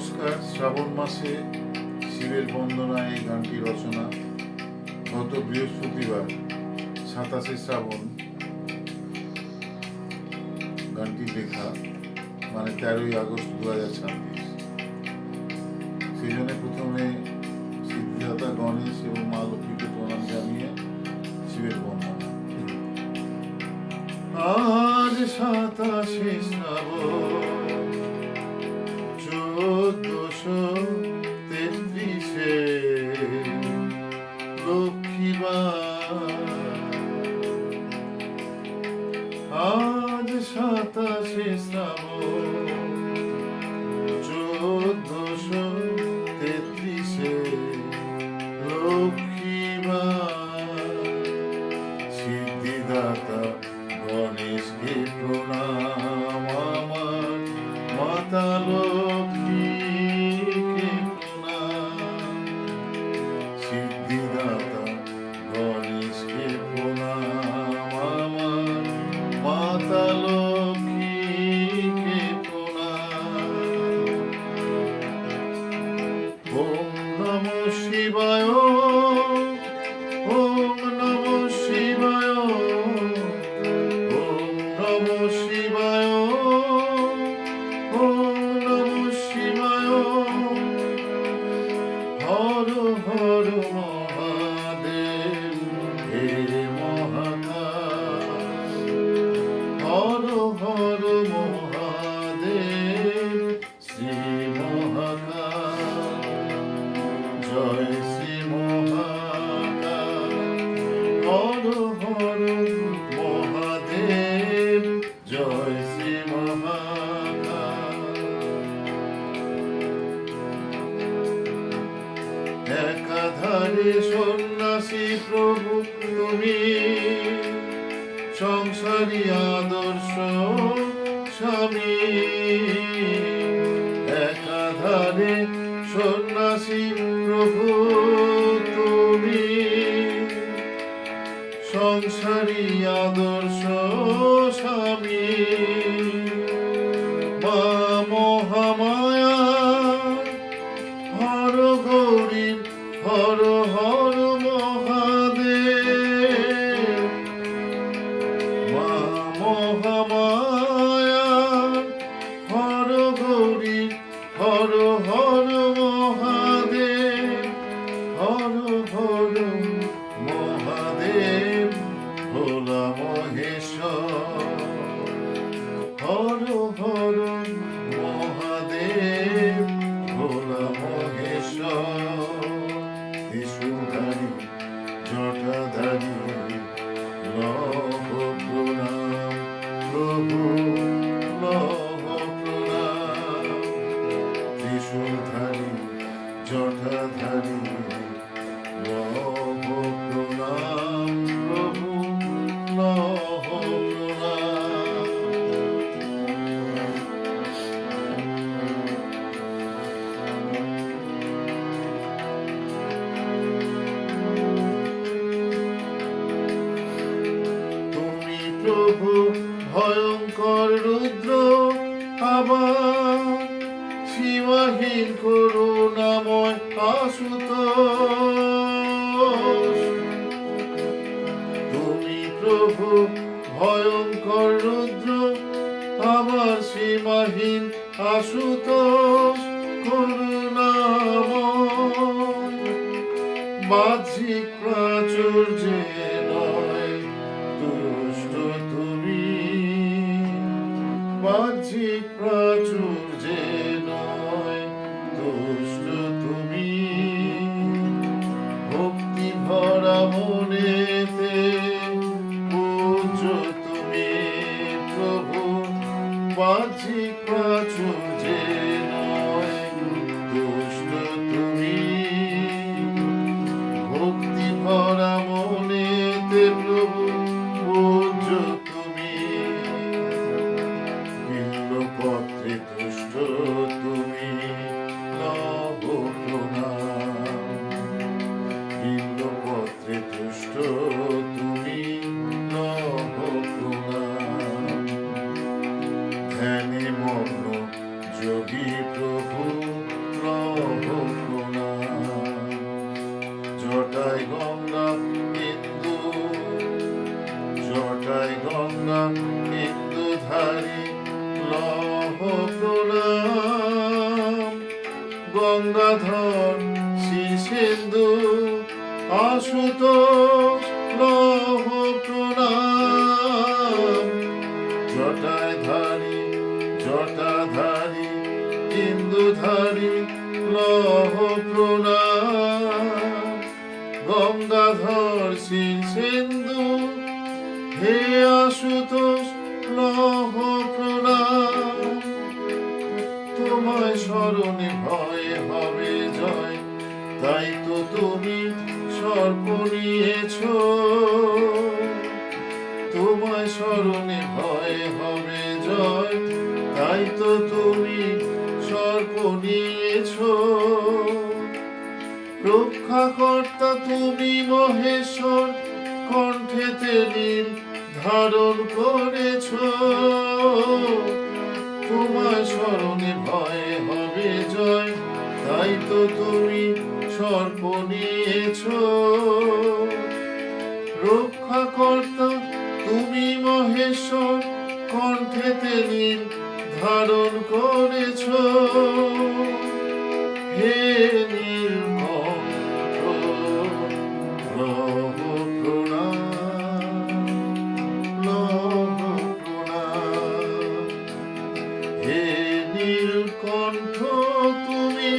নমস্কার। শ্রাবণ মাসে শিবের বন্দনা এই গানটি রচনা। গত বৃহস্পতিবার 27শে শ্রাবণ গানটি লেখা, মানে 13ই আগস্ট 2026। সেই জন্য প্রথমে সিদ্ধিদাতা গণেশ এবং মা লক্ষ্মীকে প্রণাম জানিয়ে শিবের বন্দনা। আজ 27শে শ্রাবণ 1433 লক্ষ্মীবার। আজ 27শে শ্রাবণ 1433 লক্ষ্মীবার। সিদ্ধিদাতা গণেশকে প্রণাম, আমার মাতা লক্ষ্মীকে প্রণাম। সিদ্ধিদাতা গণেশকে প্রণাম, আমার মাতা লক্ষ্মীকে প্রণাম। ওম নমঃ শিবায়, ওম নমঃ শিবায়, ওম নমঃ শিবায়, ওম নমঃ শিবায়। হর হর মহাদেব হে মহাকাল। হর হর মহাদেব শ্রী মহাকাল। জয় শ্রী মহাকাল। হর হর মহাদেব জয় শ্রী মহাকাল। একাধারে সন্ন্যাসী প্রভু তুমি, সংসারী আদর্শ স্বামী। একাধারে সন্ন্যাসী প্রভু তুমি, সংসারী আদর্শ স্বামী। মা মহামায়া হর গৌরীর হর হর মহাদেব। মা মহামায়া হর গৌরীর হর হর মহাদেব। হর হর মহাদেব ভোলা মহেশ্বর। হর হর মহাদেব ভোলা মহেশ্বর। ত্রিশূলধারী জটাধারী লভ প্রণাম প্রভু, লভ প্রণাম। ত্রিশূলধারী জটাধারী লভ প্রণাম প্রভু, লভ প্রণাম। তুমি প্রভু ভয়ঙ্কর রুদ্র, আবার সীমাহীন করুণাময় আশুতোষ। তুমি প্রভু ভয়ঙ্কর রুদ্র, আবার সীমাহীন আশুতোষ করুণাময়। বাহ্যিক প্রাচুর্যে নয় তুষ্ট তুমি, বাহ্যিক প্রাচুর্যে নয় তুষ্ট তুমি। ভক্তি ভরা মনেতে পূজ্য তুমি প্রভু, বাহ্যিক প্রাচুর্যে নয় তুষ্ট তুমি। ভক্তি ভরা মনেতে প্রভু পূজ্য তুমি। বিল্বপত্রে তুষ্ট তুমি, লভ প্রণাম। বিল্বপত্রে তুষ্ট তুমি, লভ প্রণাম। ধ্যানে মগ্ন যোগী প্রভু প্রণাম। জটায় গঙ্গা ইন্দু, জটায় গঙ্গা ইন্দু ধারি লহ প্রণাম। গঙ্গাধর শীর্ষেন্দু আশুতোষ লহ প্রণাম। জটাধারী জটাধারী ইন্দুধারী লহ প্রণাম। গঙ্গাধর শীর্ষেন্দু হে আশুতোষ লহ প্রণাম। তোমায় স্মরণে ভয়ে হবে জয়, তাই তো তুমি সর্প নিয়েছ। তোমায় স্মরণে ভয়ে হবে জয়, তাই তো তুমি সর্প নিয়েছ। রক্ষাকর্তা তুমি মহেশ্বর, কণ্ঠেতে নীল ধারণ করেছ। তোমায় স্মরণে ভয়ে হবে জয়, তাই তো তুমি সর্প নিয়েছ। রক্ষাকর্তা তুমি মহেশ্বর, কণ্ঠেতে নীল ধারণ করেছ। হে নীলকণ্ঠ লহ প্রণাম, লহ প্রণাম। হে নীলকণ্ঠ তুমি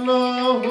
লহ